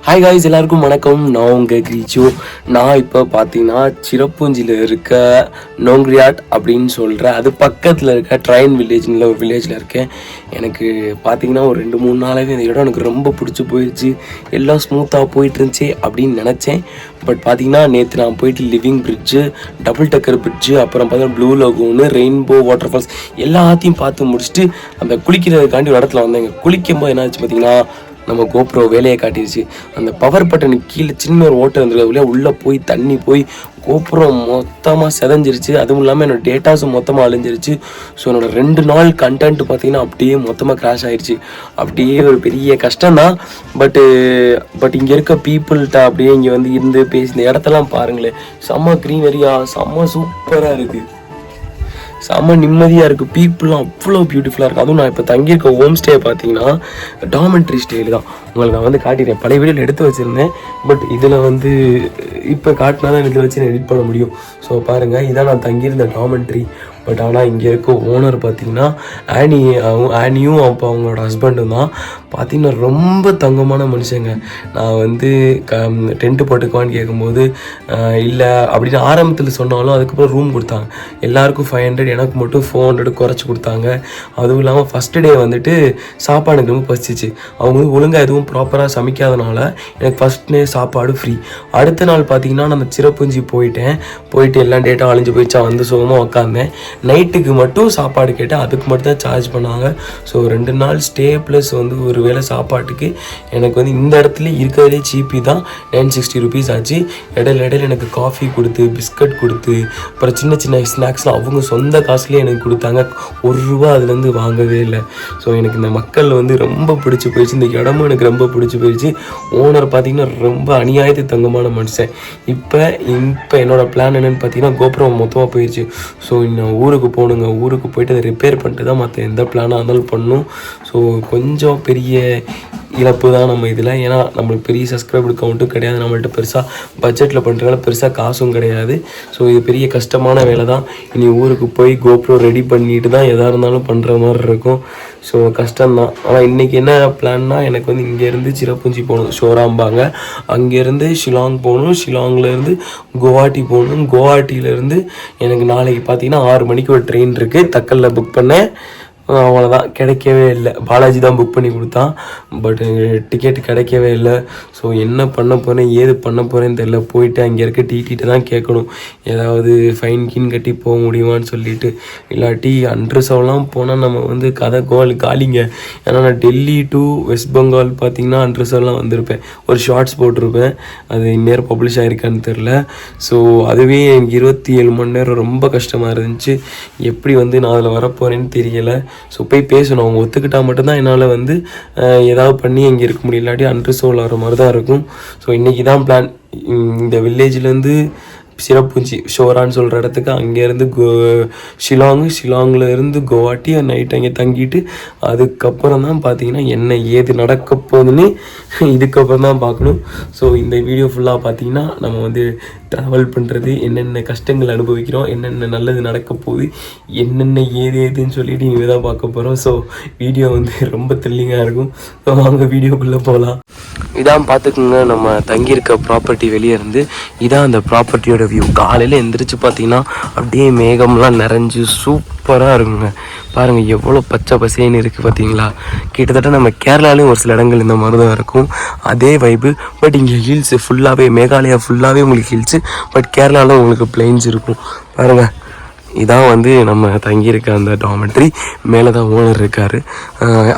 Hi guys, எல்லாருக்கும் வணக்கம். நான் உங்கள் கிரீச்சு. நான் இப்போ பார்த்தீங்கன்னா சிரப்புஞ்சியில் இருக்க நோங்க்ரியாட் அப்படின்னு சொல்கிறேன். அது பக்கத்தில் இருக்க ட்ரைன் வில்லேஜ்னில் ஒரு வில்லேஜில் இருக்கேன். எனக்கு பார்த்தீங்கன்னா ஒரு 2-3 நாளாகவே இந்த இடம் எனக்கு ரொம்ப பிடிச்சி போயிடுச்சு. எல்லாம் ஸ்மூத்தாக போயிட்டு இருந்துச்சு அப்படின்னு நினச்சேன். பட் பார்த்தீங்கன்னா நேற்று நான் போயிட்டு லிவிங் பிரிட்ஜு, டபுள் டக்கர் பிரிட்ஜு, அப்புறம் பார்த்தீங்கன்னா ப்ளூ லகூனு, ரெயின்போ வாட்டர் ஃபால்ஸ் எல்லாத்தையும் பார்த்து முடிச்சுட்டு அந்த குளிக்கிறதுக்காண்டி ஒரு இடத்துல வந்தேங்க. குளிக்கும் போது என்னாச்சு பார்த்தீங்கன்னா, நம்ம கோப்ரோ வேலையை காட்டிடுச்சு. அந்த பவர் பட்டனுக்கு கீழே சின்ன ஒரு ஓட்டை இருந்திருக்க உள்ளே போய் தண்ணி போய் கோப்ரோ மொத்தமாக செதஞ்சிருச்சு. அதுவும் இல்லாமல் என்னோடய டேட்டாஸும் மொத்தமாக அழிஞ்சிருச்சு. ஸோ என்னோடய 2 நாள் கண்டென்ட் பார்த்திங்கன்னா அப்படியே மொத்தமாக க்ராஷ் ஆகிடுச்சு. அப்படியே ஒரு பெரிய கஷ்டம்தான். பட் இங்கே இருக்க பீப்புள்கிட்ட அப்படியே இங்கே வந்து இருந்து பேசி இந்த இடத்தெல்லாம் பாருங்களேன். செம்ம க்ரீனரியாக செம்ம சூப்பராக இருக்குது, செம்ம நிம்மதியாக இருக்குது. பீப்புளெலாம் அவ்வளோ பியூட்டிஃபுல்லாக இருக்குது. அதுவும் நான் இப்போ தங்கியிருக்க ஹோம் ஸ்டே பார்த்தீங்கன்னா டாமெண்ட்ரி ஸ்டேயில் தான். உங்களுக்கு நான் வந்து காட்டிடுறேன். பழைய வீடியோவில் எடுத்து வச்சுருந்தேன். பட் இதில் வந்து இப்போ காட்டினா தான் இதில் வச்சு நான் எடிட் பண்ண முடியும். ஸோ பாருங்கள், இதான் நான் தங்கியிருந்த டாமெண்ட்ரி. பட் ஆனால் இங்கே இருக்க ஓனர் பார்த்திங்கன்னா ஆனியும் அப்போ அவங்களோட ஹஸ்பண்டும் தான். பார்த்திங்கன்னா ரொம்ப தங்கமான மனுஷங்க. நான் வந்து டென்ட்டு போட்டுக்குவான்னு கேட்கும்போது இல்லை அப்படின்னு ஆரம்பத்தில் சொன்னாலும் அதுக்கப்புறம் ரூம் கொடுத்தாங்க. எல்லாருக்கும் 500, எனக்கு மட்டும் 400 குறைச்சி கொடுத்தாங்க. அதுவும் இல்லாமல் ஃபஸ்ட்டு டே வந்துட்டு சாப்பாடு எனக்கு ரொம்ப பசிச்சு. அவங்க வந்து ஒழுங்காக எதுவும் ப்ராப்பராக சமைக்காதனால எனக்கு ஃபஸ்ட் டே சாப்பாடு ஃப்ரீ. அடுத்த நாள் பார்த்திங்கன்னா நம்ம சிரப்புஞ்சி போயிட்டு எல்லாம் டேட்டா அழிஞ்சு போயிடுச்சா, வந்து சுகமாக உட்காந்தேன். நைட்டுக்கு மட்டும் சாப்பாடு கேட்டேன், அதுக்கு மட்டும் தான் சார்ஜ் பண்ணாங்க. ஸோ 2 நாள் ஸ்டே ப்ளஸ் வந்து ஒரு வேளை சாப்பாட்டுக்கு எனக்கு வந்து இந்த இடத்துல இருக்கிறதே சீப்பி தான் 960 rupees ஆச்சு. இடையில எனக்கு காஃபி கொடுத்து, பிஸ்கட் கொடுத்து, அப்புறம் சின்ன சின்ன ஸ்நாக்ஸ்லாம் அவங்க சொந்த காசுலேயே எனக்கு கொடுத்தாங்க. ₹1 அதுலேருந்து வாங்கவே இல்லை. ஸோ எனக்கு இந்த மக்கள் வந்து ரொம்ப பிடிச்சி போயிடுச்சு. இந்த இடமும் எனக்கு ரொம்ப பிடிச்சி போயிடுச்சு. ஓனர் பார்த்திங்கன்னா ரொம்ப அநியாயத்து தங்கமான மனுஷன். இப்போ என்னோடய பிளான் என்னென்னு பார்த்தீங்கன்னா, கோபுரம் மொத்தமாக போயிடுச்சு. ஸோ இன்னும் ஊருக்கு போகணுங்க. ஊருக்கு போயிட்டு அதை ரிப்பேர் பண்ணிட்டு தான் மற்ற எந்த பிளானாக இருந்தாலும் பண்ணணும். ஸோ கொஞ்சம் பெரிய இழப்பு தான் நம்ம இதில். ஏன்னா நம்மளுக்கு பெரிய சப்ஸ்கிரைபர் கவுண்ட்டும் கிடையாது, நம்மள்ட்ட பெருசாக பட்ஜெட்டில் பண்ணுறதால பெருசாக காசும் கிடையாது. ஸோ இது பெரிய கஷ்டமான வேலை தான். இனி ஊருக்கு போய் கோப்ரோ ரெடி பண்ணிட்டு தான் எதாக இருந்தாலும் பண்ணுற மாதிரி இருக்கும். ஸோ கஷ்டம்தான். ஆனால் இன்றைக்கி என்ன பிளான்னா, எனக்கு வந்து இங்கேருந்து சிரப்புஞ்சி போகணும், ஷோராம்பாங்க. அங்கேருந்து ஷிலாங் போகணும், ஷிலாங்லேருந்து குவாஹாட்டி போகணும். குவாஹாட்டியிலேருந்து எனக்கு நாளைக்கு பார்த்தீங்கன்னா 6 மணிக்கு ஒரு ட்ரெயின் இருக்குது. தக்கலில் புக் பண்ணேன். அவ்வளோதான், கிடைக்கவே இல்லை. பாலாஜி தான் புக் பண்ணி கொடுத்தான். பட் டிக்கெட் கிடைக்கவே இல்லை. ஸோ என்ன பண்ண போகிறேன், ஏது பண்ண போகிறேன்னு தெரியல. போயிட்டு அங்கே இருக்க டிடிகிட்ட தான் கேட்கணும், ஏதாவது ஃபைன் கீன் கட்டி போக முடியுமான்னு சொல்லிட்டு. இல்லாட்டி அன்ட்ரஸவெலாம் போனால் நம்ம வந்து கதை காலிங்க. ஏன்னா நான் டெல்லி டு வெஸ்ட் பெங்கால் பார்த்திங்கன்னா அன்ட்ரஸவெலாம் வந்திருப்பேன். ஒரு ஷார்ட்ஸ் போட்டிருப்பேன், அது இந்நேரம் பப்ளிஷ் ஆகிருக்கான்னு தெரில. ஸோ அதுவே எனக்கு 27 மணி நேரம் ரொம்ப கஷ்டமாக இருந்துச்சு. எப்படி வந்து நான் அதில் வரப்போகிறேன்னு தெரியலை. ஸோ போய் பேசணும். அவங்க ஒத்துக்கிட்டால் மட்டும்தான் என்னால் வந்து ஏதாவது பண்ணி அங்கே இருக்க முடியும். இல்லாட்டி அன்ரிசோல் ஆகிற மாதிரி தான் இருக்கும். ஸோ இன்றைக்கி தான் பிளான். இந்த வில்லேஜ்லேருந்து சிரப்புஞ்சி ஷோரான்னு சொல்கிற இடத்துக்கு, அங்கேருந்து ஷிலாங்லேருந்து குவாஹாட்டி நைட் அங்கே தங்கிட்டு அதுக்கப்புறம் தான் பார்த்தீங்கன்னா என்ன ஏது நடக்க போகுதுன்னு இதுக்கப்புறம் தான் பார்க்கணும். ஸோ இந்த வீடியோ ஃபுல்லாக பார்த்தீங்கன்னா நம்ம வந்து ட்ராவல் பண்ணுறது, என்னென்ன கஷ்டங்கள் அனுபவிக்கிறோம், என்னென்ன நல்லது நடக்க போகுது, என்னென்ன ஏதுன்னு சொல்லிட்டு இங்கே தான் பார்க்க போகிறோம். ஸோ வீடியோ வந்து ரொம்ப த்ரில்லிங்காக இருக்கும். ஸோ வாங்க வீடியோக்குள்ளே போகலாம். இதான் பார்த்துக்குங்க, நம்ம தங்கியிருக்க ப்ராப்பர்ட்டி வெளியே இருந்து இதான் அந்த ப்ராப்பர்ட்டியோட வியூ. காலையில் எந்திரிச்சு பார்த்தீங்கன்னா அப்படியே மேகம்லாம் நிறைஞ்சு சூப்பராக இருக்குங்க. பாருங்கள் எவ்வளோ பச்சை பசேன்னு இருக்குது பார்த்தீங்களா. கிட்டத்தட்ட நம்ம கேரளாலேயும் ஒரு சில இடங்கள் இந்த மாதிரி தான் இருக்கும், அதே வைப்பு. பட் இங்கே ஹில்ஸு ஃபுல்லாகவே, மேகாலயா ஃபுல்லாகவே உங்களுக்கு ஹில்ஸு. பட் கேரளாவில் உங்களுக்கு பிளெயின்ஸ் இருக்கும். பாருங்கள், இதான் வந்து நம்ம தங்கியிருக்க அந்த டாமெண்ட்ரி. மேலே தான் ஓனர் இருக்கார்.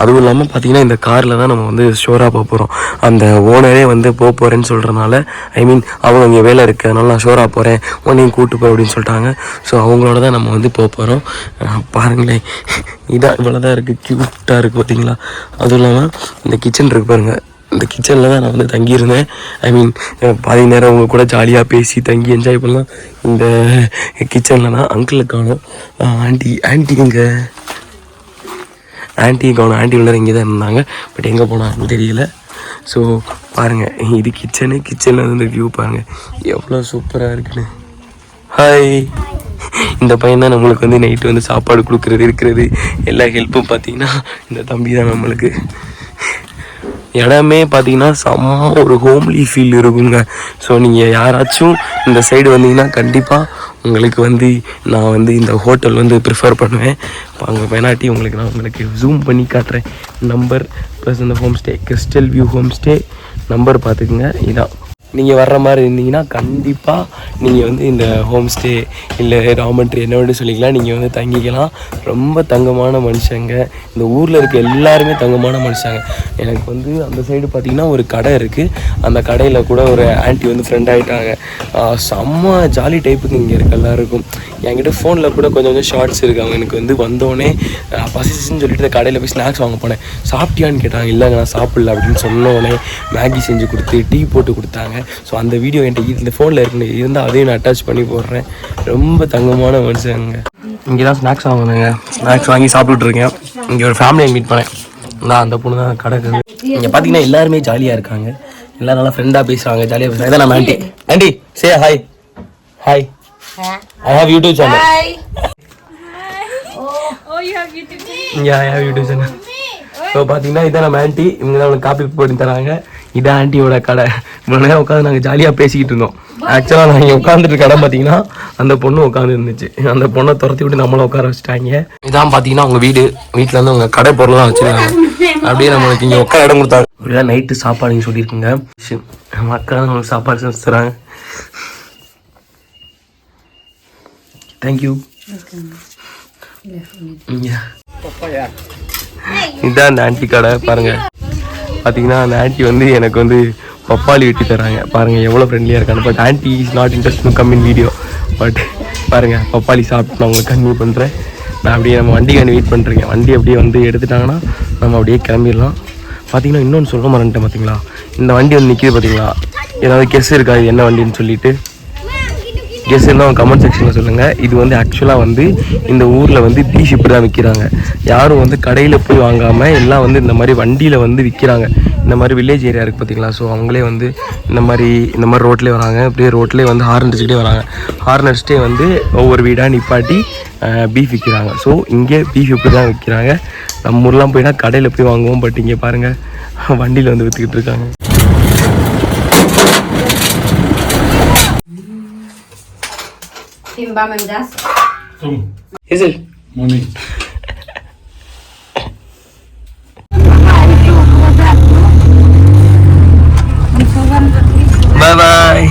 அதுவும் இல்லாமல் பார்த்திங்கன்னா இந்த காரில் தான் நம்ம வந்து ஷோராக போக போகிறோம். அந்த ஓனரே வந்து போக போகிறேன்னு சொல்கிறனால, அவங்க இங்கே வேலை இருக்குது, அதனால நான் ஷோராக போகிறேன், உன்னையும் கூப்பிட்டு போ அப்படின்னு சொல்லிட்டாங்க. ஸோ அவங்களோட தான் நம்ம வந்து போக போகிறோம். பாருங்களேன், இதான் இவ்வளோ தான் இருக்குது, க்யூட்டாக இருக்குது பார்த்தீங்களா. அதுவும் இல்லாமல் இந்த கிச்சன் இருக்குது பாருங்கள். இந்த கிச்சனில் தான் நான் வந்து தங்கியிருந்தேன். பாதி நேரம் அவங்க கூட ஜாலியாக பேசி தங்கி என்ஜாய் பண்ணலாம். இந்த கிச்சனில் தான் அங்கிளை காணும். ஆண்டி காணும். ஆண்டி உள்ள இங்கே தான் இருந்தாங்க. பட் எங்கே போனாங்கன்னு தெரியல. ஸோ பாருங்கள், இது கிச்சனில் வந்து வியூ பாருங்கள் எவ்வளோ சூப்பராக இருக்குன்னு. ஹாய், இந்த பையன் தான் நம்மளுக்கு வந்து நைட்டு வந்து சாப்பாடு கொடுக்குறது, இருக்கிறது எல்லா ஹெல்ப்பும் பார்த்தீங்கன்னா இந்த தம்பி தான் நம்மளுக்கு. இடமே பார்த்தீங்கன்னா செம்ம ஒரு ஹோம்லி ஃபீல் இருக்குங்க. ஸோ நீங்கள் யாராச்சும் இந்த சைடு வந்தீங்கன்னா கண்டிப்பாக உங்களுக்கு வந்து நான் வந்து இந்த ஹோட்டல் வந்து ப்ரிஃபர் பண்ணுவேன். அங்கே வேணாட்டி உங்களுக்கு ஜூம் பண்ணி காட்டுறேன் நம்பர் ப்ளஸ் இந்த home stay crystal view home stay number பார்த்துக்குங்க. இதான் நீங்கள் வர்ற மாதிரி இருந்தீங்கன்னா கண்டிப்பாக நீங்கள் வந்து இந்த ஹோம் ஸ்டே இல்லை ராமன்ட்ரி என்ன வேணும் சொல்லிக்கலாம், நீங்கள் வந்து தங்கிக்கலாம். ரொம்ப தங்கமான மனுஷங்க, இந்த ஊரில் இருக்க எல்லாருமே தங்கமான மனுஷங்க. எனக்கு வந்து அந்த சைடு பார்த்திங்கன்னா ஒரு கடை இருக்குது, அந்த கடையில் கூட ஒரு ஆன்ட்டி வந்து ஃப்ரெண்ட் ஆகிட்டாங்க. செம்ம ஜாலி டைப்புக்கு இங்கே இருக்க எல்லாருக்கும். என்கிட்ட ஃபோனில் கூட கொஞ்சம் ஷார்ட்ஸ் இருக்காங்க. எனக்கு வந்து வந்தோடனே பசிச்சுன்னு சொல்லிட்டு இந்த கடையில் போய் ஸ்நாக்ஸ் வாங்க போனேன். சாப்பிட்டியான்னு கேட்டாங்க. இல்லைங்க நான் சாப்பிடல அப்படின்னு சொன்னோடனே மேகி செஞ்சு கொடுத்து டீ போட்டு கொடுத்தாங்க. ஸோ அந்த வீடியோ என்கிட்ட இந்த ஃபோனில் இருந்தால் அதையும் நான் அட்டாச் பண்ணி போடுறேன். ரொம்ப தங்கமான மனுஷங்க. இங்கே தான் ஸ்நாக்ஸ் வாங்கினேங்க, ஸ்நாக்ஸ் வாங்கி சாப்பிட்டுருக்கேன். இங்கே ஒரு ஃபேமிலியை மீட் பண்ணேன். நான் அந்த பொண்ணு தான் கடை. இங்கே பார்த்தீங்கன்னா எல்லாருமே ஜாலியாக இருக்காங்க, எல்லோரும் நல்லா ஃப்ரெண்டாக பேசுகிறாங்க, ஜாலியாக பேசுகிறாங்க. இதான் நம்ம aunty. Aunty say hi. Hi, I have YouTube channel. Hi. Oh, you have YouTube channel? Yeah, I have YouTube channel. So பார்த்தீங்கன்னா இதான் நம்ம ஆண்டி. இவங்க தான் அவங்களுக்கு காப்பி போட்டு தராங்க. இதான் ஆண்டியோட கடை. இவ்வளோ நேரம் உட்காந்து நாங்கள் ஜாலியாக பேசிக்கிட்டு இருந்தோம். ஆக்சுவலாக நாங்கள் உட்காந்துட்டு கடை பார்த்தீங்கன்னா அந்த பொண்ணு உட்காந்து இருந்துச்சு. அந்த பொண்ணை துரத்தி விட்டு நம்மளை உட்கார வச்சுட்டாங்க. இதான் பார்த்தீங்கன்னா அவங்க வீட்டில் வந்து அவங்க கடை பொருள்லாம் வச்சுருக்காங்க. அப்படியே நம்மளுக்கு இங்கே உட்கார இடம் கொடுத்தாங்க. ஒரு நைட்டு சாப்பாடுன்னு சொல்லியிருக்குங்க. மக்கள் நம்மளுக்கு சாப்பாடு செஞ்சு தராங்க. தேங்க்யூ. இதுதான் அந்த ஆண்டி கடை. பாருங்க, பார்த்தீங்கன்னா அந்த ஆண்டி வந்து எனக்கு வந்து பப்பாளி வெட்டி தராங்க. பாருங்கள் எவ்வளோ ஃப்ரெண்ட்லியாக இருக்காங்க. But aunty is not interest to come in video. But பாருங்கள் பப்பாளி சாப்பிட்டு நான் உங்களுக்கு கன்வியூ பண்ணுறேன். நான் அப்படியே நம்ம வண்டிக்காண்டி வெயிட் பண்ணுறேன். வண்டி அப்படியே வந்து எடுத்துட்டாங்கன்னா நம்ம அப்படியே கிளம்பிடலாம். பார்த்தீங்கன்னா இன்னொன்று சொல்ல மாட்டேன். பார்த்தீங்களா இந்த வண்டி வந்து நிற்கிது பார்த்தீங்களா, ஏதாவது கெஸ் இருக்காது என்ன வண்டின்னு சொல்லிட்டு கெஸ் இருந்தால் கமெண்ட் செக்ஷனில் சொல்லுங்கள். இது வந்து ஆக்சுவலாக வந்து இந்த ஊரில் வந்து பீஃப் இப்படி தான் விற்கிறாங்க. யாரும் வந்து கடையில் போய் வாங்காமல் எல்லாம் வந்து இந்த மாதிரி வண்டியில் வந்து விற்கிறாங்க. இந்த மாதிரி வில்லேஜ் ஏரியா இருக்குது பார்த்தீங்களா. ஸோ அவங்களே வந்து இந்த மாதிரி ரோட்லேயே வராங்க. இப்படியே ரோட்லேயே வந்து ஹார்ன் அடிச்சுக்கிட்டே வராங்க. ஹார்ன் அடிச்சுட்டே வந்து ஒவ்வொரு வீடாக நிப்பாட்டி பீஃப் விற்கிறாங்க. ஸோ இங்கே பீஃப் இப்படி தான் விற்கிறாங்க. நம்ம ஊர்லாம் போய்னா கடையில் போய் வாங்குவோம். பட் இங்கே பாருங்கள் வண்டியில் வந்து விற்றுக்கிட்டு இருக்காங்க. Timba mendas. Is it? Money. Bye bye.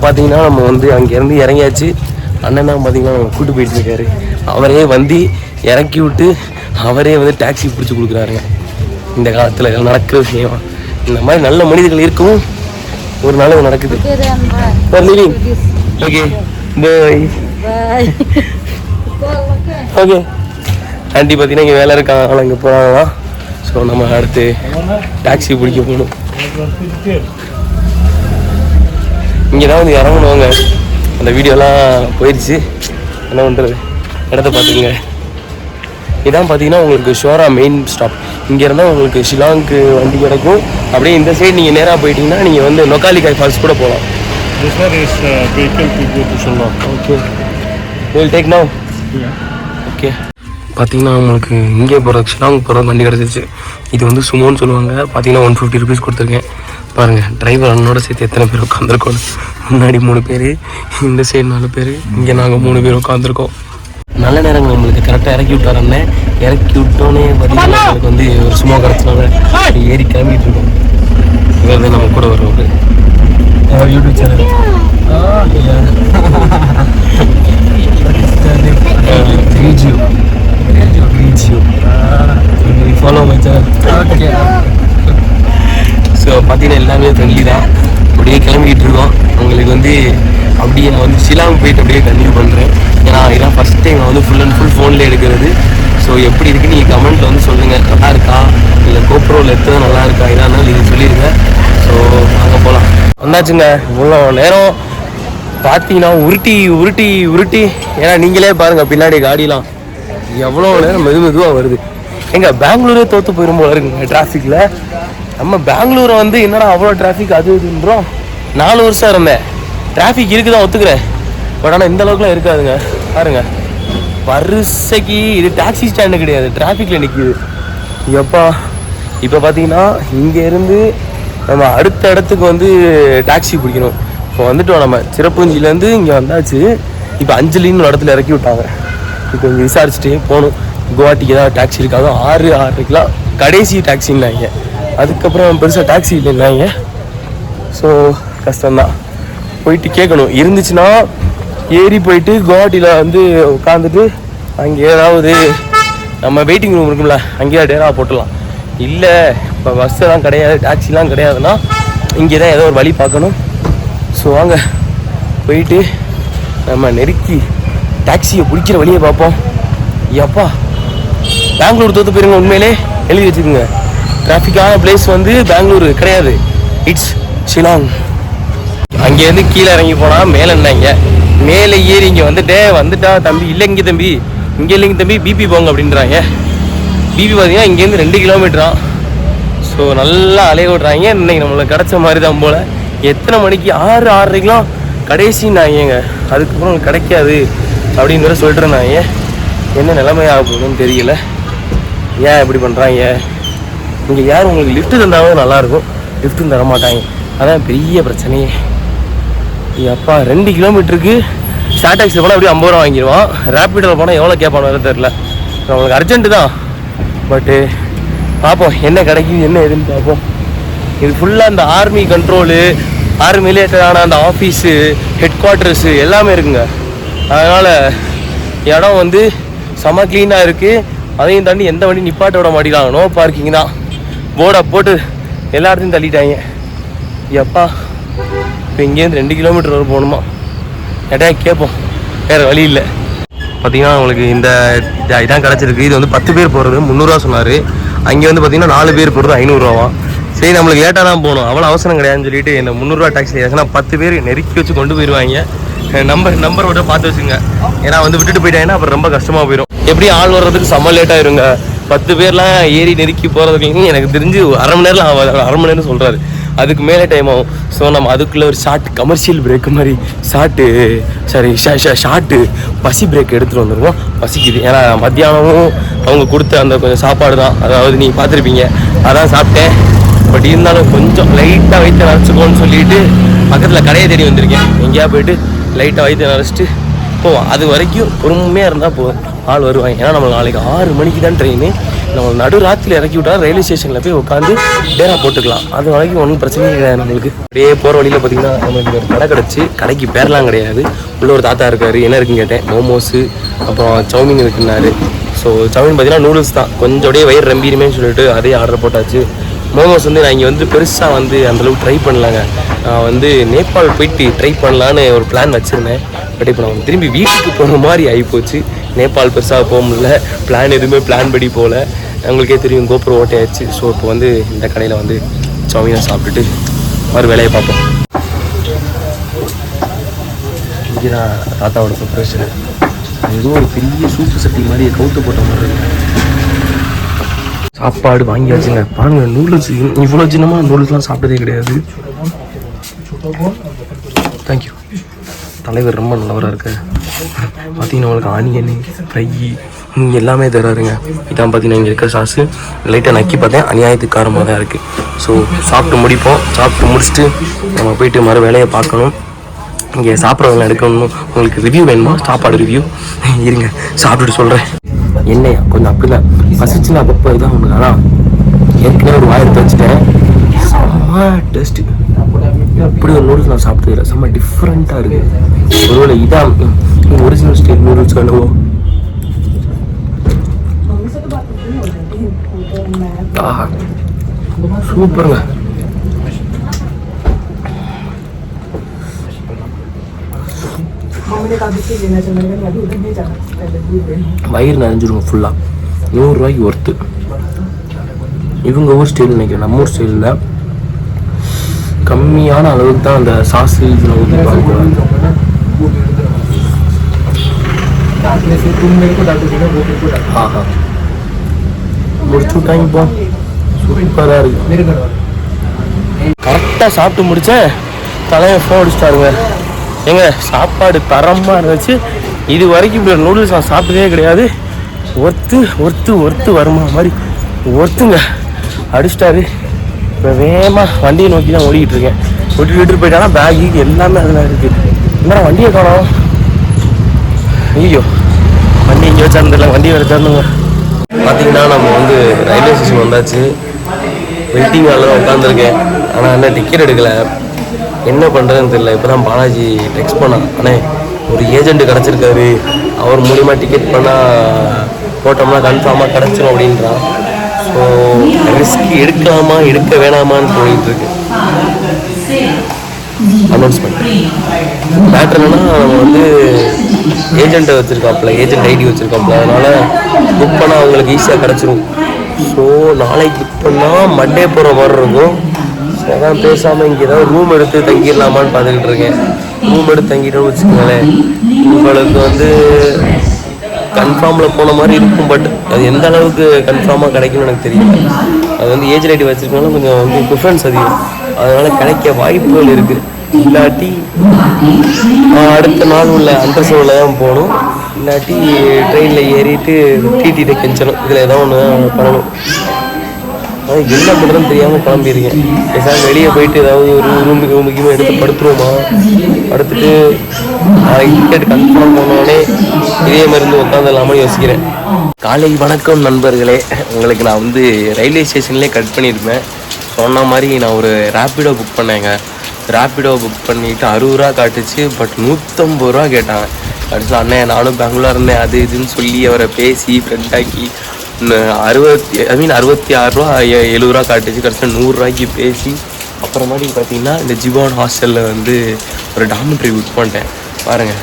பார்த்தீங்கன்னா நம்ம வந்து அங்கேருந்து இறங்கியாச்சு. அண்ணன் தான் பார்த்தீங்கன்னா நம்ம கூட்டு போயிட்டு இருக்காரு. அவரே வந்து இறக்கி விட்டு அவரே வந்து டாக்ஸி பிடிச்சி கொடுக்குறாருங்க. இந்த காலத்தில் நடக்கிற விஷயம். இந்த மாதிரி நல்ல மனிதர்கள் இருக்கும், ஒரு நாள் நடக்குது. Okay bye. ஓகே ஆண்டி பார்த்தீங்கன்னா இங்கே வேலை இருக்காங்க, ஆனால் இங்கே போகிறாங்களாம். ஸோ நம்ம அடுத்து டாக்ஸி பிடிக்க போகணும். இங்கே தான் வந்து இறங்கணுவாங்க. அந்த வீடியோலாம் போயிடுச்சு, என்ன பண்ணுறது. இடத்த பார்த்துங்க. இதான் பார்த்தீங்கன்னா உங்களுக்கு ஷோரா மெயின் ஸ்டாப். இங்கே இருந்தால் உங்களுக்கு ஷிலாங்க்கு வண்டி கிடைக்கும். அப்படியே இந்த சைடு நீங்கள் நேராக போயிட்டீங்கன்னா நீங்கள் வந்து நொக்காலிக்காய் ஃபால்ஸ் கூட போகலாம். This one is vehicle to go to Shillong. Okay. We'll take now. Okay. பார்த்தீங்கன்னா உங்களுக்கு இங்கே போகிறது ஷிலாங் போகிறது வண்டி கிடச்சிச்சு. இது வந்து சுமோன்னு சொல்லுவாங்க. பார்த்தீங்கன்னா 150 rupees கொடுத்துருக்கேன். பாருங்கள் டிரைவர் அண்ணனோட சேர்த்து எத்தனை பேர் உட்காந்துருக்கோம். முன்னாடி 3 பேர், இந்த சைடு 4 பேர், இங்கே நாங்கள் 3 பேர் உட்காந்துருக்கோம். நல்ல நேரங்கள் நம்மளுக்கு கரெக்டாக இறக்கி விட்டார் அண்ணன். இறக்கி விட்டோன்னே பார்த்தீங்கன்னா நம்மளுக்கு வந்து ஒரு சும்மா கிடச்சினால ஏறி கிளம்பிட்டு இருக்கோம். இவர் தான் நம்ம கூட வருவார். YouTube channel follow my channel. Okay. So பார்த்தீங்கன்னா எல்லாமே ஃப்ரெண்ட்லி தான். அப்படியே கிளம்பிக்கிட்டு இருக்கோம். உங்களுக்கு வந்து அப்படியே நான் வந்து ஷிலாங் போயிட்டு அப்படியே கண்டினியூ பண்ணுறேன். ஏன்னா இதான் ஃபஸ்ட் டைம் நான் வந்து ஃபுல் அண்ட் ஃபுல் ஃபோனில் எடுக்கிறது. ஸோ எப்படி இருக்குன்னு நீங்கள் கமெண்ட்டில் வந்து சொல்லுங்கள். நல்லா இருக்கா இல்லை கோப்ரோவில் எடுத்தது நல்லா இருக்கா இதானாலும் நீங்கள் சொல்லிடுங்க. ஸோ வாங்க போகலாம். வந்தாச்சுங்க. இவ்வளோ நேரம் பார்த்தீங்கன்னா உருட்டி ஏன்னா நீங்களே பாருங்கள் பின்னாடி காடிலாம் எவ்வளோ நேரம் மெதுவாக வருது. எங்கள் பெங்களூரே தோற்று போயிடும் போல இருக்குங்க டிராஃபிக்கில். நம்ம பெங்களூரை வந்து என்னடா அவ்வளோ டிராஃபிக் அது இதுன்றோம். 4 வருஷம் இருந்தேன். டிராஃபிக் இருக்குதான் ஒத்துக்கிறேன், பட் ஆனால் இந்த அளவுக்குலாம் இருக்காதுங்க. பாருங்க வரிசைக்கு இது டாக்ஸி ஸ்டாண்டு கிடையாது, டிராஃபிக்கில் நிற்கிது. எப்பா இப்போ பார்த்தீங்கன்னா இங்கேருந்து நம்ம அடுத்த இடத்துக்கு வந்து டாக்ஸி பிடிக்கணும். இப்போ வந்துட்டோம் நம்ம சிறப்புஞ்சிலேருந்து இங்கே வந்தாச்சு. இப்போ அஞ்சலின்னு ஒரு இடத்துல இறக்கி விட்டாங்க. இப்போ இங்கே விசாரிச்சுட்டே போகணும் குவாஹாட்டிக்கு ஏதாவது டாக்ஸி இருக்காது. 6:30 கடைசி டாக்ஸின்னாங்க. அதுக்கப்புறம் பெருசாக டாக்ஸி இல்லைன்னாங்க. ஸோ கஷ்டம்தான். போயிட்டு கேட்கணும், இருந்துச்சுன்னா ஏறி போயிட்டு குவாஹாட்டியில் வந்து உட்காந்துட்டு அங்கே ஏதாவது நம்ம வெயிட்டிங் ரூம் இருக்கும்ல அங்கேயே டேரா போட்டுடலாம். இல்லை இப்போ பஸ்ஸெல்லாம் கிடையாது டாக்ஸிலாம் கிடையாதுன்னா இங்கே தான் ஏதோ ஒரு வழி பார்க்கணும். ஸோ வாங்க போயிட்டு நம்ம நெருக்கி டாக்ஸியை பிடிக்கிற வழியை பார்ப்போம். எப்பா பெங்களூர் தோற்று போயிருங்க. உண்மையிலே எழுதி வச்சுக்கோங்க, டிராஃபிக்கான பிளேஸ் வந்து பெங்களூரு கிடையாது, இட்ஸ் ஷிலாங். அங்கேருந்து கீழே இறங்கி போனால் மேலேன்னாங்க. மேலே ஏறி இங்கே வந்துட்டா தம்பி இல்லைங்க தம்பி, இங்கே இல்லைங்க தம்பி பிபி போங்க அப்படின்றாங்க. பிபி பார்த்தீங்கன்னா இங்கேருந்து 2 கிலோமீட்டரான். ஸோ நல்லா அலைய விட்றாங்க. இன்னைக்கு நம்மளுக்கு கிடச்ச மாதிரி தான் போல். எத்தனை மணிக்கு 6:30 கடைசின்னாங்க. அதுக்கப்புறம் கிடைக்காது அப்படின்னு வேறு சொல்லிட்டு இருந்தாங்க. என்ன நிலைமையாக போகுதுன்னு தெரியல. ஏன் இப்படி பண்ணுறாங்க? இங்கே யார் உங்களுக்கு லிஃப்ட்டு தந்தாலும் நல்லாயிருக்கும், லிஃப்ட்டும் தர மாட்டாங்க. அதான் பெரிய பிரச்சனையே. அப்பா 2 கிலோமீட்டருக்கு ஷார்ட் டாக்ஸியில் போனால் அப்படியே 50 ரூபா வாங்கிடுவான். ரேப்பிடில் போனால் எவ்வளோ கேட்பானு வேறு தெரில. நம்மளுக்கு அர்ஜென்ட்டு தான், பட்டு பார்ப்போம் என்ன கிடைக்குது என்ன எதுன்னு பார்ப்போம். இது ஃபுல்லாக இந்த ஆர்மி கண்ட்ரோலு, ஆர்மி ரிலேட்டடான அந்த ஆஃபீஸு, ஹெட் குவார்ட்டர்ஸு எல்லாமே இருக்குங்க. அதனால் இடம் வந்து செம க்ளீனாக இருக்குது. அதையும் தாண்டி எந்த வண்டி நிப்பாட்ட விட மாட்டேங்கிறாங்க. நோ பார்க்கிங் தான் போர்டை போட்டு எல்லா இடத்தையும் தள்ளிட்டாங்க. எப்பா இப்போ இங்கேருந்து 2 கிலோமீட்டர் வரை போகணுமா? கேட்டா கேட்போம், வேறு வழி இல்லை. பார்த்தீங்கன்னா உங்களுக்கு இந்த இதான் கிடச்சிருக்கு. இது வந்து 10 பேர் போகிறது 300 ரூபா சொன்னார். அங்கே வந்து பார்த்தீங்கன்னா 4 பேர் போகிறது 500 ரூபாவா. சரி நம்மளுக்கு லேட்டாக தான் போகணும், அவ்வளோ அவசரம் கிடையாதுன்னு சொல்லிட்டு என்ன 300 ரூபா டாக்ஸி ஏன்னா 10 பேர் நெருக்கி வச்சு கொண்டு போயிடுவாங்க. நம்பர் மட்டும் பார்த்து வச்சுங்க, ஏன்னா வந்து விட்டுட்டு போயிட்டாங்கன்னா அப்புறம் ரொம்ப கஷ்டமாக போயிடும். எப்படி ஆள் வர்றதுக்கு செம்ம லேட் ஆயிருங்க. 10 பேர்லாம் ஏறி நெருக்கி போகிறதுக்கு எனக்கு தெரிஞ்சு 1/2 மணி நேரம் ஆகாது. 1/2 மணி நேரம் சொல்கிறாரு, அதுக்கு மேலே டைம் ஆகும். ஸோ நம்ம அதுக்குள்ளே ஒரு ஷார்ட் கமர்ஷியல் பிரேக் மாதிரி ஷார்ட்டு பசி பிரேக் எடுத்துகிட்டு வந்துடுவோம். பசிக்குது, ஏன்னா மத்தியானமும் அவங்க கொடுத்த அந்த கொஞ்சம் சாப்பாடு தான், அதாவது நீங்கள் பார்த்துருப்பீங்க, அதான் சாப்பிட்டேன். பட் இருந்தாலும் கொஞ்சம் லைட்டாக வயிற்று நினச்சிக்கோன்னு சொல்லிட்டு பக்கத்தில் கடையை தேடி வந்திருக்கேன். எங்கேயா போயிட்டு லைட்டாக வயிற்று நினச்சிட்டு போவோம். அது வரைக்கும் பொறுமையாக இருந்தால் போதும், ஆள் வருவாங்க. ஏன்னா நம்ம நாளைக்கு 6 மணிக்கு தான் ட்ரெயின். நம்ம நடு ராத்திரியில் இறக்கி விட்டா ரயில்வே ஸ்டேஷனில் போய் உட்காந்து டேரா போட்டுக்கலாம். அது வரைக்கும் ஒன்றும் பிரச்சனையும் கிடையாது நம்மளுக்கு. அப்படியே போகிற வழியில் பார்த்தீங்கன்னா நம்மளுக்கு ஒரு கடை கிடச்சி, கடைக்கு பேர்லாம் கிடையாது. உள்ள ஒரு தாத்தா இருக்கார், என்ன இருக்குன்னு கேட்டேன். மோமோஸு அப்புறம் சௌமின் இருக்குன்னாரு. ஸோ சௌமின் பார்த்தீங்கன்னா நூடுல்ஸ் தான், கொஞ்சம் அப்படியே வயிறு ரம்பிடுமேன்னு சொல்லிட்டு அதே ஆர்டர் போட்டாச்சு. மோமோஸ் வந்து நான் இங்கே வந்து பெருசாக வந்து அந்தளவுக்கு ட்ரை பண்ணலாங்க. நான் வந்து நேபாள் போயிட்டு ட்ரை பண்ணலான்னு ஒரு பிளான் வச்சுருந்தேன். பட் இப்போ நான் திரும்பி வீட்டுக்கு போகிற மாதிரி ஆகிப்போச்சு. நேபாள் பெருசாக போக முடியல, பிளான் படி போகல. உங்களுக்கே தெரியும் கோப்ரோ ஓட்டையாச்சு. ஸோ இப்போ வந்து இந்த கடையில் வந்து சௌமினை சாப்பிட்டுட்டு மறு வேலையை பார்ப்போம். இங்கே தான் தாத்தாவோட ப்ரிப்ரேஷன். ஏதோ ஒரு பெரிய சூப்பு சட்டி மாதிரி கவுத்து போட்ட மாதிரி இருக்கு. சாப்பாடு வாங்கி வச்சுங்க. பாருங்க நூடுல்ஸ், இவ்வளோ சின்னமாக நூடுல்ஸ்லாம் சாப்பிட்டதே கிடையாது. தேங்க்யூ. தலைவர் ரொம்ப நல்லவராக இருக்கு. பார்த்தீங்கன்னா உங்களுக்கு ஆனியன் ஃப்ரை எல்லாமே தராருங்க. இதான் பார்த்தீங்கன்னா இங்கே இருக்க சாஸு லைட்டாக நக்கி பார்த்தேன், அநியாயத்துக்கு காரமாக தான் இருக்குது. ஸோ சாப்பிட்டு முடிப்போம். சாப்பிட்டு முடிச்சுட்டு நம்ம போயிட்டு மறு வேலையை பார்க்கணும். இங்கே சாப்பிட்றவங்க எடுக்கணும். உங்களுக்கு ரிவ்யூ வேணுமா? சாப்பாடு ரிவ்யூ இருங்க, சாப்பிட்டுட்டு சொல்கிறேன். என்னையா கொஞ்சம் அப்படி தான் பசிச்சுன்னா அப்பப்போ இதான் ஒன்று. ஆனால் ஏற்கனவே ஒரு வாய் எடுத்து வச்சுட்டேன். செம்ம டேஸ்ட்டு. அப்படி ஒரு நூடுல்ஸ் நான் சாப்பிட்டது இல்லை, செம்ம டிஃப்ரெண்ட்டாக இருக்குது. ஒருவேளை இதான் ஒரிஜினல் ஸ்டைல் நூடுல்ஸ் வேணுமோ? சூப்பருங்க. வயிறு நிறைஞ்சிருங்க ஃபுல்லாக. 100 ஒர்த்து. இவங்க ஊர் ஸ்டைல் நினைக்கிறேன், நம்ம ஊர் ஸ்டைலில் கம்மியான அளவுக்கு தான் அந்த சாஸ் இதில் ஊற்றிப்பாங்க. ஆஹா முடிச்சு விட்டாங்க இப்போ. சூப்பராக இருக்கு. கரெக்டாக சாப்பிட்டு முடித்தேன், தலையை ஃபோன் அடிச்சிட்டாருங்க. ஏங்க சாப்பாடு தரமாக இருந்துச்சு. இது வரைக்கும் இப்படி நூடுல்ஸ் நான் சாப்பிட்டதே கிடையாது. ஒர்த்து வருமா மாதிரி ஒர்த்துங்க அடிச்சிட்டாரு. இப்போ வேகமாக வண்டியை நோக்கி தான் ஓடிக்கிட்டு இருக்கேன். விட்டுட்டு போயிட்டானா பேகு எல்லாமே அதில் இருக்குது. என்ன வண்டியை காணோம். ஐயோ வண்டி இங்கே வச்சாருந்தில்ல, வண்டி வேறு தரணுங்க. பார்த்தீங்கன்னா நம்ம வந்து ரயில்வே ஸ்டேஷன் வந்தாச்சு. வெயிட்டிங் ஹாலில் தான் உட்காந்துருக்கேன். ஆனால் என்ன டிக்கெட் எடுக்கலை, என்ன பண்ணுறதுன்னு தெரியல. இப்போ தான் பாலாஜி டெக்ஸ்ட் பண்ணான், அண்ணே ஒரு ஏஜென்ட் கிடச்சிருக்காரு, அவர் மூலிமா டிக்கெட் பண்ணால் போட்டோம்னா கன்ஃபார்மாக கிடச்சிரும் அப்படின்றான். ஸோ ரிஸ்க் எடுக்கலாமா எடுக்க வேணாமான்னு தோணிகிட்டு இருக்கு. அனௌன்ஸ்மெண்ட் மேட்ரு என்னன்னா, நம்ம வந்து ஏஜென்ட்டை வச்சுருக்காப்புல, ஏஜென்ட் ஐடி வச்சுருக்காப்புல, அதனால் புக் பண்ணால் அவங்களுக்கு ஈஸியாக கிடச்சிரும். ஸோ நாளைக்கு புக் பண்ணால் மண்டே போகிற மாதிரி இருக்கும். ஸோ அதான் பேசாமல் இங்கே ஏதாவது ரூம் எடுத்து தங்கிடலாமான்னு பார்த்துக்கிட்டு இருக்கேன். ரூம் எடுத்து தங்கிட்டோன்னு வச்சுக்கோங்களேன், உங்களுக்கு வந்து கன்ஃபார்மில் போன மாதிரி இருக்கும். பட் அது எந்த அளவுக்கு கன்ஃபார்மாக கிடைக்கும்னு எனக்கு தெரியல. அது வந்து ஏஜென்ட் ஐடி வச்சுருக்கனால கொஞ்சம் வந்து ப்ரிஃபரன்ஸ் அதிகம், அதனால் கிடைக்க வாய்ப்புகள் இருக்குது. இல்லாட்டி அடுத்த நாள் உள்ள அண்டர்சோவில் தான் போகணும், இல்லாட்டி ட்ரெயினில் ஏறிட்டு டிடிகிட்ட கெஞ்சணும். இதில் ஏதோ ஒன்று பண்ணணும். அது என்ன பண்ணுறதுன்னு தெரியாமல் கிளம்பியிருக்கேன். பேசாமல் வெளியே போயிட்டு ஏதாவது ஒரு ரூமுக்கு முக்கியமாக எடுத்து படுத்துருவோமா, படுத்துட்டு டிக்கெட் கன்ஃபார்ம் பண்ணோடனே இதே மாதிரி உட்காந்துடலாமான்னு யோசிக்கிறேன். காலை வணக்கம் நண்பர்களே. உங்களுக்கு நான் வந்து ரயில்வே ஸ்டேஷன்லேயே கட் பண்ணியிருப்பேன். சொன்ன மாதிரி நான் ஒரு ரேப்பிடோ புக் பண்ணேங்க. ரேப்பிடோ புக் பண்ணிவிட்டு 60 ரூபா காட்டுச்சு. பட் 150 ரூபா கேட்டாங்க. கடைசியில் அண்ணன் நானும் பெங்களூர் இருந்தேன் அது இதுன்னு சொல்லி அவரை பேசி ஃப்ரெண்டாக்கி 66 ரூபா 70 ரூபா காட்டுச்சு. கடைசியில் 100 ரூபாய்க்கு பேசி அப்புறமாட்டி பார்த்தீங்கன்னா இந்த ஜிவான் ஹாஸ்டலில் வந்து ஒரு டாமிட்ரி புக் பண்ணிட்டேன். பாருங்கள்,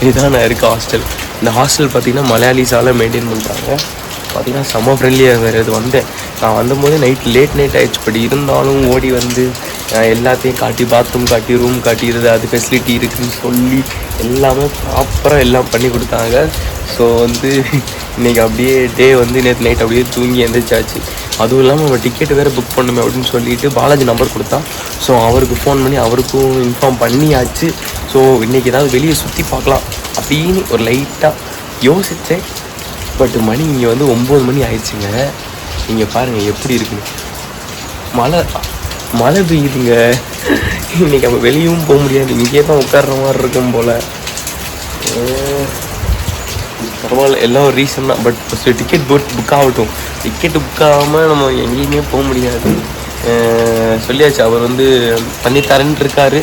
இதுதான் நான் இருக்க ஹாஸ்டல். இந்த ஹாஸ்டல் பார்த்திங்கன்னா மலையாளிஸால் மெயின்டைன் பண்ணுறாங்க. பார்த்திங்கன்னா செம்ம ஃப்ரெண்ட்லியாக வேறு இது வந்தேன். நான் வந்தபோது லேட் நைட் ஆகிடுச்சு. பட் இருந்தாலும் ஓடி வந்து எல்லாத்தையும் காட்டி, பாத்ரூம் காட்டி, ரூம் காட்டிடுறது, அது ஃபெசிலிட்டி இருக்குதுன்னு சொல்லி எல்லாமே ப்ராப்பராக எல்லாம் பண்ணி கொடுத்தாங்க. ஸோ வந்து இன்றைக்கி அப்படியே டே வந்து நேற்று நைட் அப்படியே தூங்கி எந்திரிச்சாச்சு. அதுவும் இல்லாமல் நம்ம டிக்கெட் வேறு புக் பண்ணுமே அப்படின்னு சொல்லிட்டு பாலாஜி நம்பர் கொடுத்தான். ஸோ அவருக்கு ஃபோன் பண்ணி அவருக்கும் இன்ஃபார்ம் பண்ணியாச்சு. ஸோ இன்றைக்கி ஏதாவது வெளியே சுற்றி பார்க்கலாம் அப்படின்னு ஒரு லைட்டாக யோசித்தேன். பட் மணி இங்கே வந்து 9 மணி ஆயிடுச்சுங்க. நீங்கள் பாருங்கள் எப்படி இருக்குன்னு. மழை பெய்யுதுங்க. இன்றைக்கி நம்ம வெளியும் போக முடியாது, இங்கேயே தான் உட்கார்ற மாதிரி இருக்கும் போல். பரவாயில்ல, எல்லாம் ஒரு ரீசன் தான். பட் ஃபஸ்ட்டு டிக்கெட் புக் ஆகட்டும். டிக்கெட்டு புக் ஆகாமல் நம்ம எங்கேயுமே போக முடியாது. சொல்லியாச்சு, அவர் வந்து பண்ணித்தரேன்ட்டு இருக்காரு.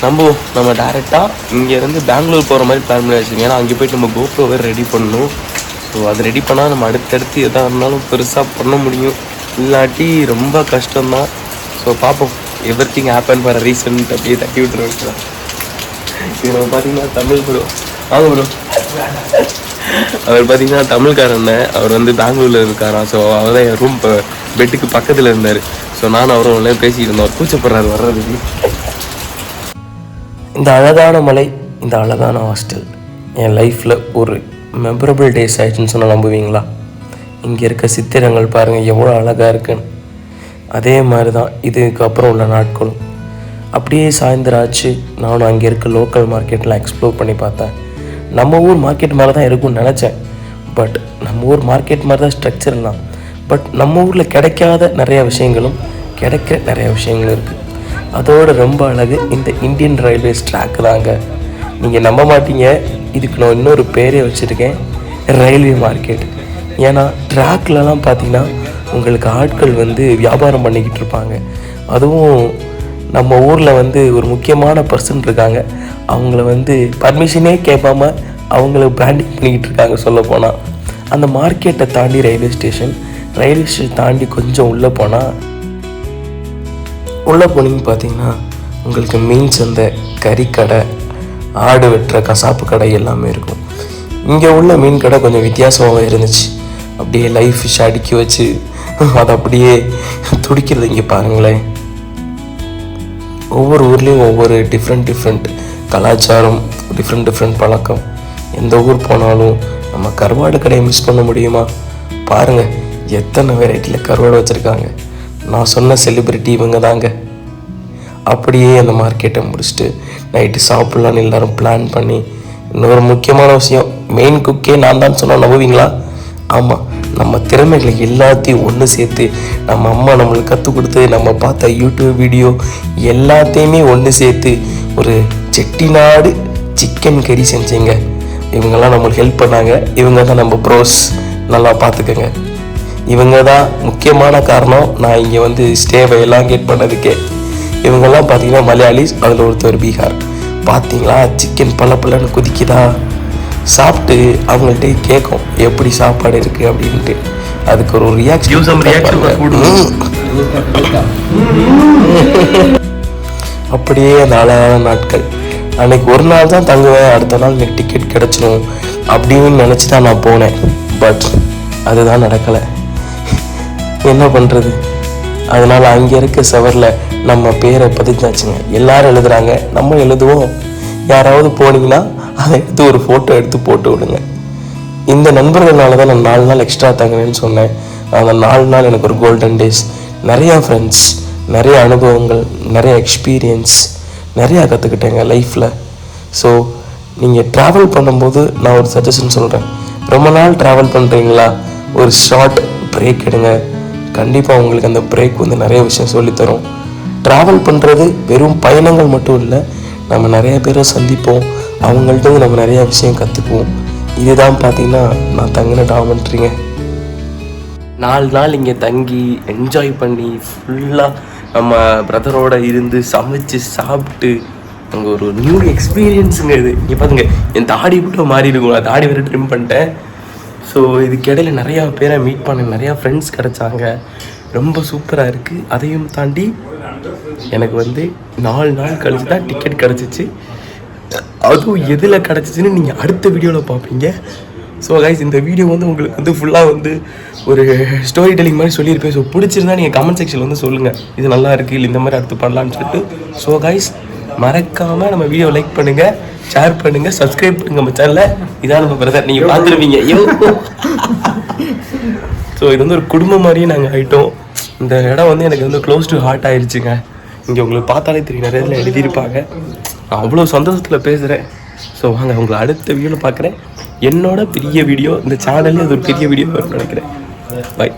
நம்ம டேரெக்டாக இங்கேருந்து பெங்களூர் போகிற மாதிரி பிளான் பண்ணி வச்சுருங்க. ஏன்னா அங்கே போய்ட்டு நம்ம கோப்ரோ வேறு ரெடி பண்ணணும். ஸோ அது ரெடி பண்ணால் நம்ம அடுத்தடுத்து எதாக இருந்தாலும் பெருசாக பண்ண முடியும், இல்லாட்டி ரொம்ப கஷ்டம்தான். ஸோ பார்ப்போம். எவ்ரிதிங் ஹேப்பன் ஃபார் ரீசன் அப்படியே தட்டி விட்டுருவேன். இது நம்ம பார்த்தீங்கன்னா தமிழ் ப்ரோ. வாங்க ப்ரோ. அவர் பார்த்தீங்கன்னா தமிழ்காரன். அவர் வந்து பெங்களூரில் இருக்காராம். ஸோ அவர் தான் என் ரூம் பெட்டுக்கு பக்கத்தில் இருந்தார். ஸோ நானும் அவரும் எல்லாம் பேசிக்கிட்டு இருந்தோம். அவர் கூச்சப்படுறாரு வர்றதுக்கு. இந்த அழகான மலை, இந்த அழகான ஹாஸ்டல் என் லைஃப்பில் ஒரு மெமரபிள் டேஸ் ஆகிடுச்சுன்னு சொன்னால் நம்புவீங்களா? இங்கே இருக்க சித்திரங்கள் பாருங்கள் எவ்வளோ அழகாக இருக்குன்னு. அதே மாதிரி தான் இதுக்கப்புறம் உள்ள நாட்களும். அப்படியே சாயந்தரம் ஆச்சு. நானும் அங்கே இருக்க லோக்கல் மார்க்கெட்லாம் எக்ஸ்ப்ளோர் பண்ணி பார்த்தேன். நம்ம ஊர் மார்க்கெட் மாதிரி தான் இருக்கும்னு நினச்சேன். பட் நம்ம ஊர் மார்க்கெட் மாதிரி தான் ஸ்ட்ரக்சர்லாம். பட் நம்ம ஊரில் கிடைக்காத நிறையா விஷயங்களும் கிடைக்கிற நிறையா விஷயங்களும் இருக்குது. அதோட ரொம்ப அழகு இந்த இந்தியன் ரயில்வேஸ் ட்ராக் தாங்க. நீங்கள் நம்ப மாட்டீங்க, இதுக்கு நான் இன்னொரு பேரே வச்சுருக்கேன், ரயில்வே மார்க்கெட். ஏன்னா ட்ராக்லலாம் பார்த்தீங்கன்னா உங்களுக்கு ஆட்கள் வந்து வியாபாரம் பண்ணிக்கிட்டு இருப்பாங்க. அதுவும் நம்ம ஊரில் வந்து ஒரு முக்கியமான பர்சன் இருக்காங்க. அவங்கள வந்து பர்மிஷனே கேட்பாம அவங்கள பிராண்டிங் பண்ணிக்கிட்டு இருக்காங்க சொல்லப்போனால். அந்த மார்க்கெட்டை தாண்டி ரயில்வே ஸ்டேஷன் தாண்டி கொஞ்சம் உள்ளே போனீங்க பார்த்தீங்கன்னா உங்களுக்கு மீன் சந்தை, கறிக்கடை, ஆடு வெட்டுற கசாப்பு கடை எல்லாமே இருக்கும். இங்கே உள்ள மீன் கடை கொஞ்சம் வித்தியாசமாகவே இருந்துச்சு. அப்படியே லைஃப் ஃபிஷ் அடுக்கி வச்சு அதை அப்படியே துடிக்கிறது இங்கே பாருங்களேன். ஒவ்வொரு ஊர்லேயும் ஒவ்வொரு டிஃப்ரெண்ட் கலாச்சாரம், டிஃப்ரெண்ட் பழக்கம். எந்த ஊர் போனாலும் நம்ம கருவாடு கடையை மிஸ் பண்ண முடியுமா? பாருங்கள் எத்தனை வெரைட்டியில் கருவாடு வச்சுருக்காங்க. நான் சொன்ன செலிப்ரிட்டி இவங்க தாங்க. அப்படியே அந்த மார்க்கெட்டை முடிச்சுட்டு நைட்டு சாப்பிட்லான்னு எல்லோரும் பிளான் பண்ணி, இன்னொரு முக்கியமான விஷயம், மெயின் குக்கே நான் தான் சொன்னால் நம்புவீங்களா? ஆமாம், நம்ம திறமைகளை எல்லாத்தையும் ஒன்று சேர்த்து நம்ம அம்மா நம்மளுக்கு கற்றுக் கொடுத்து நம்ம பார்த்த யூடியூப் வீடியோ எல்லாத்தையுமே ஒன்று சேர்த்து ஒரு செட்டிநாடு சிக்கன் கறி செஞ்சேங்க. இவங்கெல்லாம் நம்மளுக்கு ஹெல்ப் பண்ணாங்க. இவங்க தான் நம்ம ப்ரோஸ், நல்லா பார்த்துக்கோங்க. இவங்க தான் முக்கியமான காரணம் நான் இங்கே வந்து ஸ்டேவை எலாங்கேட் பண்ணதுக்கே. இவங்கெல்லாம் பார்த்தீங்கன்னா மலையாளிஸ், அதில் ஒருத்தர் பீகார். பார்த்தீங்களா சிக்கன் பல்லன்னு குதிக்குதா? சாப்பிட்டு அவங்கள்ட்ட கேட்கும் எப்படி சாப்பாடு இருக்குது அப்படின்ட்டு. அதுக்கு ஒரு ரியாக்ஷன் அப்படியே அந்த அழகான நாட்கள். அன்னைக்கு ஒரு நாள் தான் தங்குவேன், அடுத்த நாள் எனக்கு டிக்கெட் கிடச்சிடும் அப்படின்னு நினச்சி தான் நான் போனேன். பட் அதுதான் நடக்கலை. என்ன பண்ணுறது? அதனால் அங்கே இருக்க சவரில் நம்ம பேரை பதிஞ்சாச்சுங்க. எல்லாரும் எழுதுகிறாங்க, நம்ம எழுதுவோம். யாராவது போனீங்கன்னா அதை எடுத்து ஒரு ஃபோட்டோ எடுத்து போட்டு விடுங்க. இந்த நண்பர்களால தான் நான் 4 நாள் எக்ஸ்ட்ரா தங்கினேன்னு சொன்னேன். அந்த 4 நாள் எனக்கு ஒரு கோல்டன் டேஸ். நிறையா ஃப்ரெண்ட்ஸ், நிறைய அனுபவங்கள், நிறைய எக்ஸ்பீரியன்ஸ், நிறையா கற்றுக்கிட்டேங்க லைஃப்பில். ஸோ நீங்கள் ட்ராவல் பண்ணும்போது நான் ஒரு சஜஷன் சொல்கிறேன். ரொம்ப நாள் ட்ராவல் பண்ணுறீங்களா, ஒரு ஷார்ட் பிரேக் எடுங்க. கண்டிப்பாக உங்களுக்கு அந்த பிரேக் வந்து நிறைய விஷயம் சொல்லித்தரும். ட்ராவல் பண்ணுறது வெறும் பயணங்கள் மட்டும் இல்லை, நம்ம நிறைய பேரை சந்திப்போம், அவங்கள்ட்ட நம்ம நிறையா விஷயம் கற்றுக்குவோம். இதுதான் பார்த்தீங்கன்னா நான் தங்கின டாமெண்ட்ரிங்க. 4 நாள் இங்கே தங்கி என்ஜாய் பண்ணி ஃபுல்லாக நம்ம பிரதரோட இருந்து சமைச்சு சாப்பிட்டு அங்கே ஒரு நியூ எக்ஸ்பீரியன்ஸுங்க இது. இங்கே பாருங்க, என் தாடி மட்டும் மாறி இருக்கும். நான் தாடி வேறு ட்ரிம் பண்ணிட்டேன். ஸோ இதுக்கிடையில நிறையா பேரை மீட் பண்ண, நிறையா ஃப்ரெண்ட்ஸ் கிடச்சாங்க. ரொம்ப சூப்பராக இருக்குது. அதையும் தாண்டி எனக்கு வந்து 4 நாள் கழிச்சு தான் டிக்கெட் கிடச்சிச்சு. அதுவும் எதில் கிடச்சிச்சின்னு நீங்கள் அடுத்த வீடியோவில் பார்ப்பீங்க. ஸோ கைஸ், இந்த வீடியோ வந்து உங்களுக்கு வந்து ஃபுல்லாக வந்து ஒரு ஸ்டோரி டெல்லிங் மாதிரி சொல்லியிருப்பேன். ஸோ பிடிச்சிருந்தா நீங்கள் கமெண்ட் செக்ஷனில் வந்து சொல்லுங்கள், இது நல்லா இருக்குது இல்லை இந்த மாதிரி அடுத்து பண்ணலான்னு சொல்லிட்டு. ஸோ கைஸ், மறக்காமல் நம்ம வீடியோ லைக் பண்ணுங்கள், ஷேர் பண்ணுங்கள், சப்ஸ்கிரைப் பண்ணுங்கள் நம்ம சேனலில். இதான் நம்ம பிரதர், நீங்கள் பார்த்துருவீங்க. ஸோ இது வந்து ஒரு குடும்பம் மாதிரியே நாங்கள் ஆகிட்டோம். இந்த இடம் வந்து எனக்கு வந்து க்ளோஸ் டு ஹார்ட் ஆயிடுச்சுங்க. இங்கே உங்களுக்கு பார்த்தாலே தெரியும், நிறைய இதில் எழுதியிருப்பாங்க. நான் அவ்வளோ சந்தோஷத்தில் பேசுகிறேன். ஸோ வாங்க, உங்களை அடுத்த வீடியோவில் பார்க்குறேன். என்னோட பெரிய வீடியோ இந்த சேனல்லே அது ஒரு பெரிய வீடியோ வரும்னு நினைக்கிறேன். பை.